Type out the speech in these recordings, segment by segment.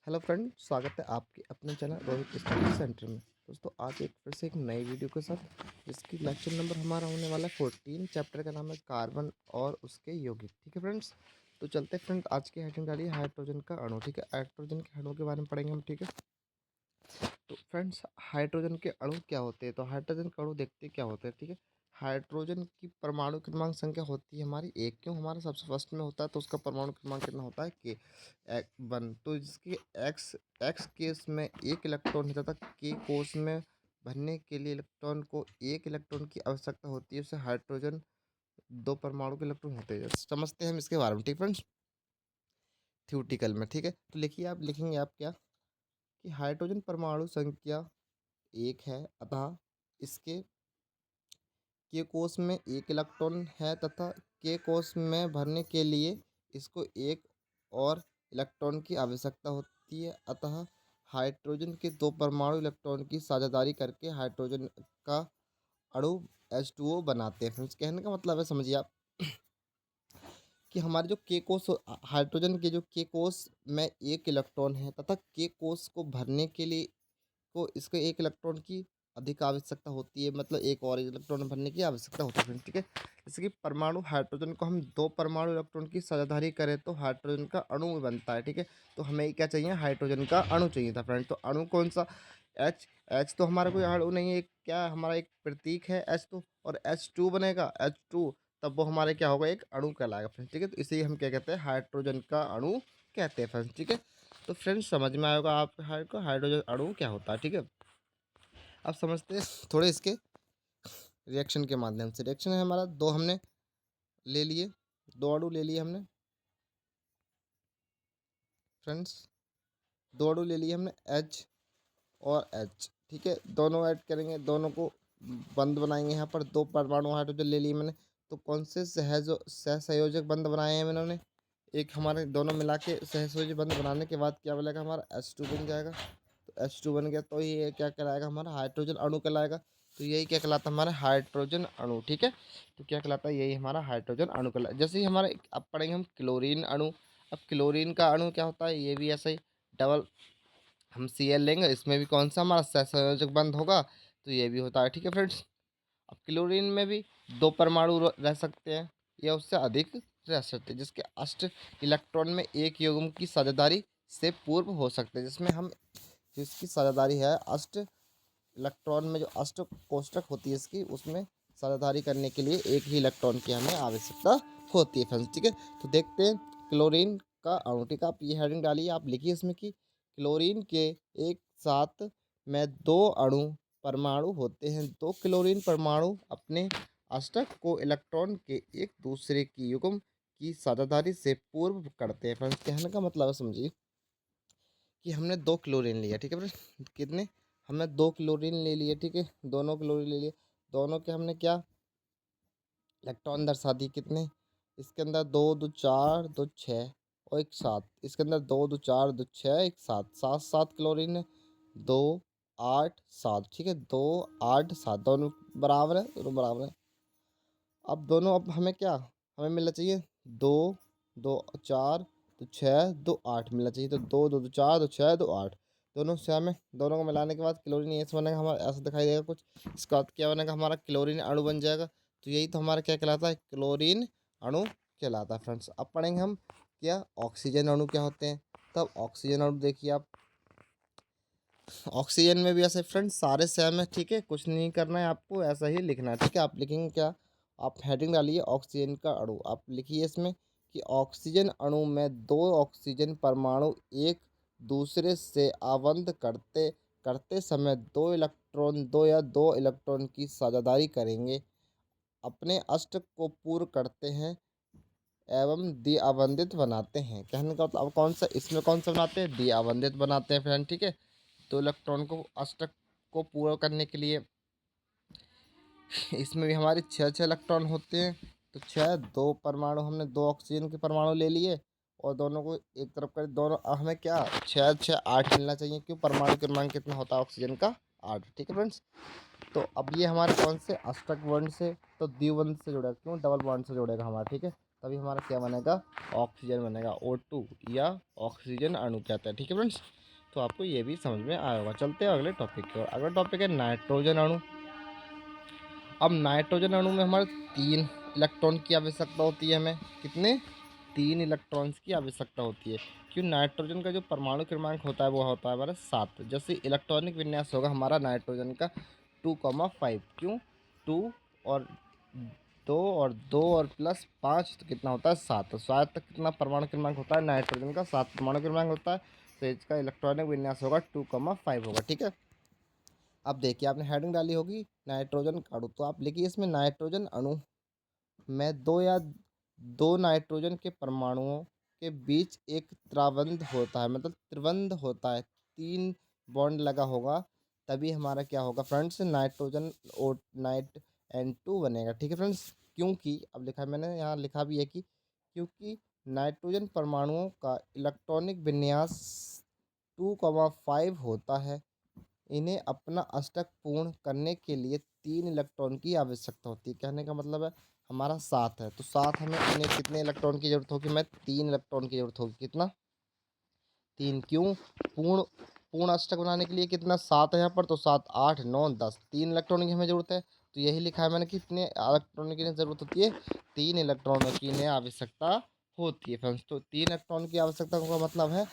Hello friend, स्वागत है आपके अपने चैनल रोहित स्टडी सेंटर में। दोस्तों, आज एक फिर से एक नई वीडियो के साथ, जिसकी लेक्चर नंबर हमारा होने वाला है 14। चैप्टर का नाम है कार्बन और उसके यौगिक। ठीक है फ्रेंड्स, तो चलते हैं फ्रेंड। आज की हेडिंग डाली है हाइड्रोजन का अणु। ठीक है, हाइड्रोजन के अणु के बारे में पढ़ेंगे हम। ठीक है, तो फ्रेंड्स, हाइड्रोजन के अणु क्या होते हैं? तो हाइड्रोजन के अणु देखते क्या होते हैं। ठीक है, हाइड्रोजन की परमाणु क्रमांक संख्या होती है हमारी एक। क्यों? हमारा सबसे फर्स्ट में होता है, तो उसका परमाणु क्रमांक कितना होता है? के वन। तो जिसकी एक्स एक्स केस में एक इलेक्ट्रॉन है तथा के कोष में भरने के लिए इलेक्ट्रॉन को एक इलेक्ट्रॉन की आवश्यकता होती है, उसे हाइड्रोजन दो परमाणु के इलेक्ट्रॉन होते हैं। समझते हैं हम इसके बारे में। ठीक फ्रेंड्स, थ्योरेटिकल में। ठीक है, तो लिखिए, आप लिखेंगे आप क्या कि हाइड्रोजन परमाणु संख्या एक है, अतः इसके के कोष में एक इलेक्ट्रॉन है तथा के कोष में भरने के लिए इसको एक और इलेक्ट्रॉन की आवश्यकता होती है। अतः हाइड्रोजन के दो परमाणु इलेक्ट्रॉन की साझेदारी करके हाइड्रोजन का अणु H2O बनाते हैं। फ्रेंड्स, कहने का मतलब है, समझिए आप कि हमारे जो के कोष, हाइड्रोजन के जो के कोष में एक इलेक्ट्रॉन है तथा के कोष को भरने के लिए को इसके एक इलेक्ट्रॉन की अधिक आवश्यकता होती है, मतलब एक और इलेक्ट्रॉन भरने की आवश्यकता होती है फ्रेंड्स। ठीक है, जैसे कि परमाणु हाइड्रोजन को हम दो परमाणु इलेक्ट्रॉन की साझेदारी करें तो हाइड्रोजन का अणु बनता है। ठीक है, तो हमें क्या चाहिए? हाइड्रोजन का अणु चाहिए था फ्रेंड्स। तो अणु कौन सा? एच। एच तो हमारा कोई अणु नहीं है, क्या हमारा एक प्रतीक है एच। तो और H2 बनेगा, H2, तब वो हमारे क्या होगा? एक अणु कहलाएगा फ्रेंड्स। ठीक है, तो इसे हम क्या कहते हैं? हाइड्रोजन का अणु कहते हैं फ्रेंड्स। ठीक है, तो फ्रेंड्स समझ में आएगा आप हाइड्रोजन अणु क्या होता है। ठीक है, अब समझते हैं थोड़े इसके रिएक्शन के माध्यम से। रिएक्शन है हमारा, दो हमने ले लिए, दो अणु ले लिए हमने फ्रेंड्स, दो अणु ले लिए हमने H और H। ठीक है, दोनों ऐड करेंगे, दोनों को बंद बनाएंगे। यहाँ पर दो परमाणु हाइड्रोजन ले लिए मैंने, तो कौन से सहसंयोजक बंध बनाए हैं मैंने? एक हमारे दोनों मिला के सहसंयोजक बंध बनाने के बाद क्या बनेगा? हमारा H2 बन जाएगा। तो H2 बन गया, तो ये क्या कहलाएगा? हमारा हाइड्रोजन अणु कहलाएगा। तो यही क्या कहलाता है? हमारा हाइड्रोजन अणु। ठीक है, तो क्या कहलाता है? यही हमारा हाइड्रोजन अणु कहलाता है। जैसे ही हमारा अब पढ़ेंगे हम क्लोरीन अणु। अब क्लोरीन का अणु क्या होता है? ये भी ऐसा ही डबल, हम Cl लेंगे, इसमें भी कौन सा हमारा सहसंयोजक बंध होगा? तो ये भी होता है। ठीक है फ्रेंड्स, अब क्लोरीन में भी दो परमाणु रह सकते हैं या उससे अधिक रह सकते हैं, जिसके अष्ट इलेक्ट्रॉन में एक युग्म की साझेदारी से पूर्व हो सकते हैं। जिसमें हम, जिसकी साझेदारी है अष्ट इलेक्ट्रॉन में, जो अष्ट कोष्टक होती है इसकी, उसमें साझेदारी करने के लिए एक ही इलेक्ट्रॉन की हमें आवश्यकता होती है फ्रेंड्स। ठीक है, तो देखते हैं क्लोरीन का अणु। ठीक है, आप ये हेडिंग डालिए, आप लिखिए इसमें कि क्लोरीन के एक साथ में दो अणु परमाणु होते हैं। दो क्लोरीन परमाणु अपने अष्टक को इलेक्ट्रॉन के एक दूसरे की युग्म की साझेदारी से पूर्व करते हैं फ्रेंड्स। कहने का मतलब है, समझिए कि हमने दो क्लोरीन लिया। ठीक है फ्रेंड्स, कितने? हमने दो क्लोरीन ले लिए। ठीक है, दोनों क्लोरीन ले लिए, दोनों के हमने क्या इलेक्ट्रॉन दर्शा दिए? कितने? इसके अंदर दो दो चार दो छः और एक सात। इसके अंदर दो दो चार दो छः एक सात, सात सात क्लोरीन है। दो आठ सात। ठीक है, दो आठ सात, दोनों बराबर है, दोनों बराबर है। अब दोनों, अब हमें क्या, हमें मिलना चाहिए दो दो चार तो छः दो आठ मिलना चाहिए। तो दो दो दो चार दो छः दो आठ, दोनों सेम है। दोनों को मिलाने के बाद क्लोरीन ऐसे बनेगा हमारा, ऐसा दिखाई देगा कुछ। इसका बाद क्या बनेगा? हमारा क्लोरीन अणु बन जाएगा। तो यही तो हमारा क्या कहलाता है? क्लोरीन अणु कहलाता है फ्रेंड्स। अब पढ़ेंगे हम क्या ऑक्सीजन अणु क्या होते हैं। तब ऑक्सीजन अणु देखिए आप, ऑक्सीजन में भी ऐसे फ्रेंड्स सारे सेम है। ठीक है, कुछ नहीं करना है आपको, ऐसा ही लिखना है। ठीक है, आप लिखेंगे क्या? आप हेडिंग डालिए ऑक्सीजन का अणु। आप लिखिए इसमें कि ऑक्सीजन अणु में दो ऑक्सीजन परमाणु एक दूसरे से आबंध करते करते समय दो इलेक्ट्रॉन की साझेदारी करेंगे, अपने अष्टक को पूर्ण करते हैं एवं द्विआबंधित बनाते हैं। कहने का मतलब, अब कौन सा, इसमें कौन सा बनाते हैं? द्विआबंधित बनाते हैं फ्रेंड। ठीक है, तो इलेक्ट्रॉन को अष्टक को पूरा करने के लिए इसमें भी हमारे छः छः इलेक्ट्रॉन होते हैं। तो छः, दो परमाणु, हमने दो ऑक्सीजन के परमाणु ले लिए और दोनों को एक तरफ कर, दोनों हमें क्या छः छः आठ मिलना चाहिए। क्यों? परमाणु क्रमांक कितना होता है ऑक्सीजन का? आठ। ठीक है फ्रेंड्स, तो अब ये हमारे कौन से अष्टक बॉन्ड से, तो द्विबंध से जुड़ेगा। क्यों? डबल बॉन्ड से जुड़ेगा हमारा। ठीक है, तभी हमारा क्या बनेगा, ऑक्सीजन बनेगा, O2 या ऑक्सीजन अणु कहते हैं। ठीक है फ्रेंड्स, तो आपको ये भी समझ में आया होगा। चलते हैं अगले टॉपिक की ओर। अगला टॉपिक है नाइट्रोजन अणु। अब नाइट्रोजन अणु में हमारे 3 इलेक्ट्रॉन की आवश्यकता होती है। हमें कितने, 3 इलेक्ट्रॉन्स की आवश्यकता होती है। क्यों, नाइट्रोजन का जो परमाणु क्रमांक होता है वो होता है हमारा 7। जैसे इलेक्ट्रॉनिक विन्यास होगा हमारा नाइट्रोजन का 2,5। क्यों, 2 और 2 और प्लस 5 तो कितना होता है 7। तो 7 तक कितना परमाणु क्रमांक होता है नाइट्रोजन का, 7 परमाणु क्रमांक होता है। तो इसका इलेक्ट्रॉनिक विन्यास होगा 2,5 होगा। ठीक है, अब देखिए आपने हेडिंग डाली होगी नाइट्रोजन का अणु, तो आप लिखिए इसमें नाइट्रोजन अणु में दो नाइट्रोजन के परमाणुओं के बीच एक त्रिबंध होता है, मतलब त्रिबंध होता है, 3 बॉन्ड लगा होगा, तभी हमारा क्या होगा फ्रेंड्स, नाइट्रोजन और नाइट N2 बनेगा। ठीक है फ्रेंड्स, क्योंकि अब लिखा है मैंने, यहाँ लिखा भी है कि क्योंकि नाइट्रोजन परमाणुओं का इलेक्ट्रॉनिक विन्यास 2,5 होता है, इन्हें अपना अष्टक पूर्ण करने के लिए 3 इलेक्ट्रॉन की आवश्यकता होती है। कहने का मतलब है हमारा 7 है, तो 7 हमें इन्हें कितने इलेक्ट्रॉन की जरूरत होगी, मैं 3 इलेक्ट्रॉन की जरूरत होगी। कितना, 3। क्यों, पूर्ण पूर्ण अष्टक बनाने के लिए कितना 7 है यहाँ पर, तो 7, 8, 9, 10, 3 इलेक्ट्रॉन की हमें जरूरत है। तो यही लिखा है मैंने कि कितने इलेक्ट्रॉन की जरूरत होती है, 3 इलेक्ट्रॉनों की इन्हें आवश्यकता होती है फ्रेंड्स। तो 3 इलेक्ट्रॉन की आवश्यकता का मतलब है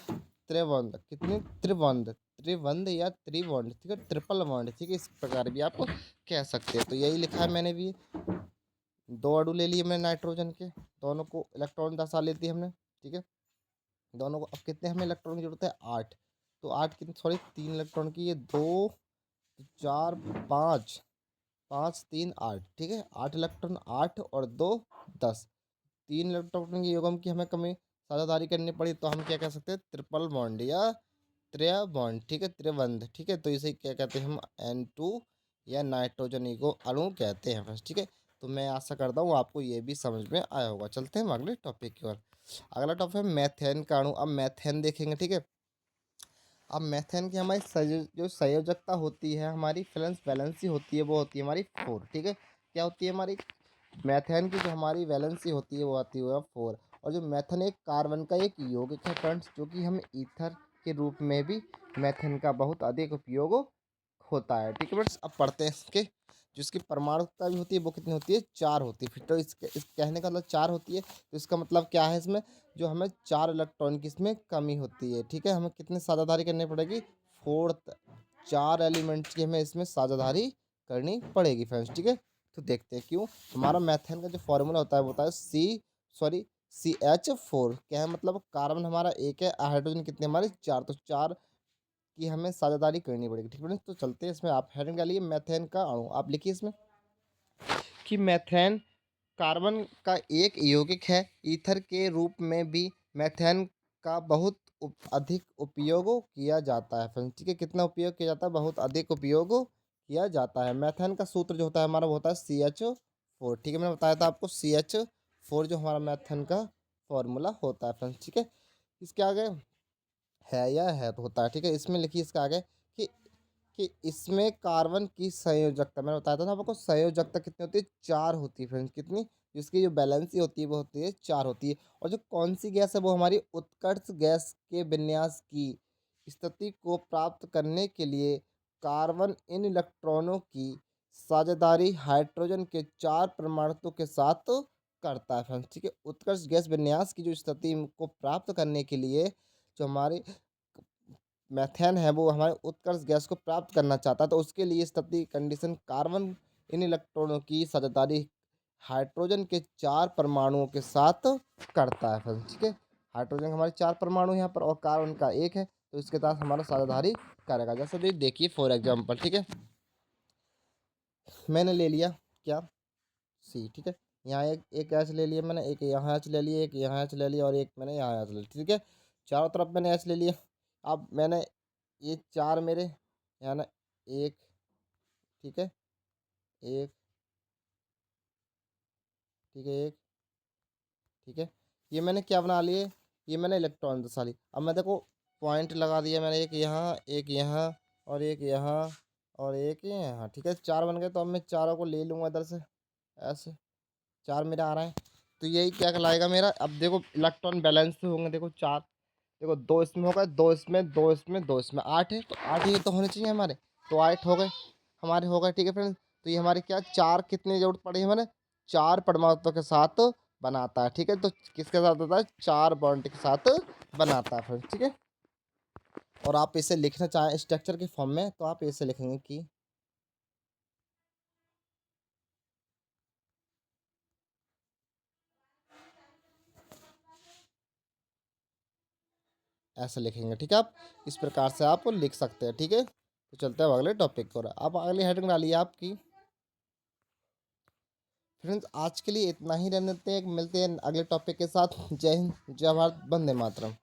त्रिबंध, कितने त्रिबंध, त्रिबंध या त्रिबॉन्ड, ठीक है, ट्रिपल बॉन्ड, ठीक है, इस प्रकार भी आप कह सकते हैं। तो यही लिखा है मैंने भी। 2 अणु ले लिए मैंने नाइट्रोजन के, दोनों को इलेक्ट्रॉन 10 लेती है हमने। ठीक है, दोनों को अब कितने हमें इलेक्ट्रॉन की जरूरत है, 8। तो 8 कितने, सॉरी 3 इलेक्ट्रॉन की, ये 2, 4, 5, 5, 3, 8, ठीक है, 8 इलेक्ट्रॉन, 8 और 2, 10, 3 इलेक्ट्रॉन की युग्म की हमें कमी साझेदारी करनी पड़ी, तो हम क्या कह सकते हैं, ट्रिपल बॉन्ड या त्रिया बॉन्ड, ठीक है, त्रिबंध। ठीक है, तो इसे क्या कहते हैं हम, N2 या नाइट्रोजन को अणु कहते हैं फ्रेंड्स। ठीक है, तो मैं आशा करता हूँ आपको ये भी समझ में आया होगा। चलते हैं हम अगले टॉपिक की ओर। अगला टॉपिक है मैथेन का अणु। अब मैथेन देखेंगे। ठीक है, अब मैथेन की हमारी जो संयोजकता होती है, हमारी फ्रेंड्स वैलेंसी होती है, वो होती है हमारी 4। ठीक है, क्या होती है हमारी, मैथेन की जो हमारी वैलेंसी होती है वो आती है 4। और जो मैथेन एक कार्बन का एक यौगिक है फ्रेंड्स, जो कि हम ईथर के रूप में भी मैथेन का बहुत अधिक उपयोग होता है। ठीक है फ्रेंड्स, अब पढ़ते हैं इसके, जो इसकी परमाणुता भी होती है वो कितनी होती है, 4 होती है। फिर तो इस कहने का मतलब 4 होती है, तो इसका मतलब क्या है, इसमें जो हमें 4 इलेक्ट्रॉन की इसमें कमी होती है। ठीक है, हमें कितने साझेदारी करनी पड़ेगी, 4th, 4 एलिमेंट्स की हमें इसमें साझेदारी करनी पड़ेगी फ्रेंड्स। ठीक है, तो देखते हैं क्यों। हमारा मैथेन का जो फॉर्मूला होता है वो होता है CH4। क्या है मतलब, कार्बन हमारा 1 है, हाइड्रोजन कितने हमारे 4, तो 4 की हमें साझेदारी करनी पड़ेगी। ठीक है, तो चलते हैं इसमें, आप हेडिंग डालिए मैथेन का अणु, आप लिखिए इसमें कि मैथेन कार्बन का एक यौगिक है, ईथर के रूप में भी मैथेन का बहुत अधिक उपयोग किया जाता है फ्रेंड्स। ठीक है, कितना उपयोग किया जाता है, बहुत अधिक उपयोग किया जाता है। मैथेन का सूत्र जो होता है हमारा वो होता है CH4। ठीक है, मैंने बताया था आपको CH4 जो हमारा मैथेन का फॉर्मूला होता है फ्रेंड्स। ठीक है, इसके आगे है या है तो होता है। ठीक है, इसमें लिखिए इसके आगे कि इसमें कार्बन की संयोजकता, मैंने बताया था ना आपको, संयोजकता कितनी होती है, 4 होती है फ्रेंड्स। कितनी, जिसकी जो बैलेंसी होती है वो होती है 4 होती है। और जो कौन सी गैस है वो हमारी उत्कर्ष गैस के विन्यास की स्थिति को प्राप्त करने के लिए कार्बन इन इलेक्ट्रॉनों की साझेदारी हाइड्रोजन के 4 परमाणुओं के साथ करता है फ्रेंड्स। ठीक है, उत्कर्ष गैस विन्यास की जो स्थिति को प्राप्त करने के लिए जो हमारे मैथेन है वो हमारे उत्कर्ष गैस को प्राप्त करना चाहता है, तो उसके लिए स्थिति कंडीशन कार्बन इन इलेक्ट्रॉनों की साझेदारी हाइड्रोजन के 4 परमाणुओं के साथ करता है फ्रेंड्स। ठीक है, हाइड्रोजन हमारे 4 परमाणु यहाँ पर और कार्बन का 1 है, तो इसके साथ हमारा साझेदारी करेगा। जैसे देखिए फॉर एग्जाम्पल, ठीक है, मैंने ले लिया क्या, C। ठीक है, यहाँ एक H ले लिया मैंने, एक यहाँ H ले लिया, एक यहाँ H ले लिया और एक मैंने यहाँ H ले लिया। ठीक है, चारों तरफ मैंने H ले लिया। अब मैंने ये 4 मेरे यहाँ ना, एक, ठीक है, एक, ठीक है, एक, ठीक है, ये मैंने क्या बना लिए, ये मैंने इलेक्ट्रॉन दशा ली। अब मैं देखो पॉइंट लगा दिया मैंने, एक यहाँ, एक यहाँ और एक यहाँ और एक यहाँ। ठीक है, 4 बन गए, तो अब मैं चारों को ले लूँगा इधर से, ऐसे 4 मेरा आ रहा है। तो यही क्या कहलाएगा मेरा। अब देखो इलेक्ट्रॉन बैलेंस से होंगे, देखो 4, देखो 2 इसमें होगा, 2 इसमें, 2 इसमें, 2 इसमें, 8 है, तो 8 ये तो होने चाहिए हमारे, तो 8 हो गए हमारे, हो गए। ठीक है फ्रेंड्स, तो ये हमारे क्या 4 कितनी जरूरत पड़ी हमारे, 4 परमाणुओं के साथ बनाता है। ठीक है, तो किसके साथ होता है, 4 बॉन्ड के साथ बनाता है फ्रेंड्स। ठीक है, और आप इसे लिखना चाहें स्ट्रक्चर के फॉर्म में तो आप इसे लिखेंगे कि ऐसे लिखेंगे। ठीक है, आप इस प्रकार से आप लिख सकते हैं। ठीक है, तो चलते हैं अब अगले टॉपिक पर। अब अगली हेडिंग डालिए आपकी। फ्रेंड्स आज के लिए इतना ही रहने देते हैं, मिलते हैं अगले टॉपिक के साथ। जय हिंद, जय भारत, वंदे मातरम।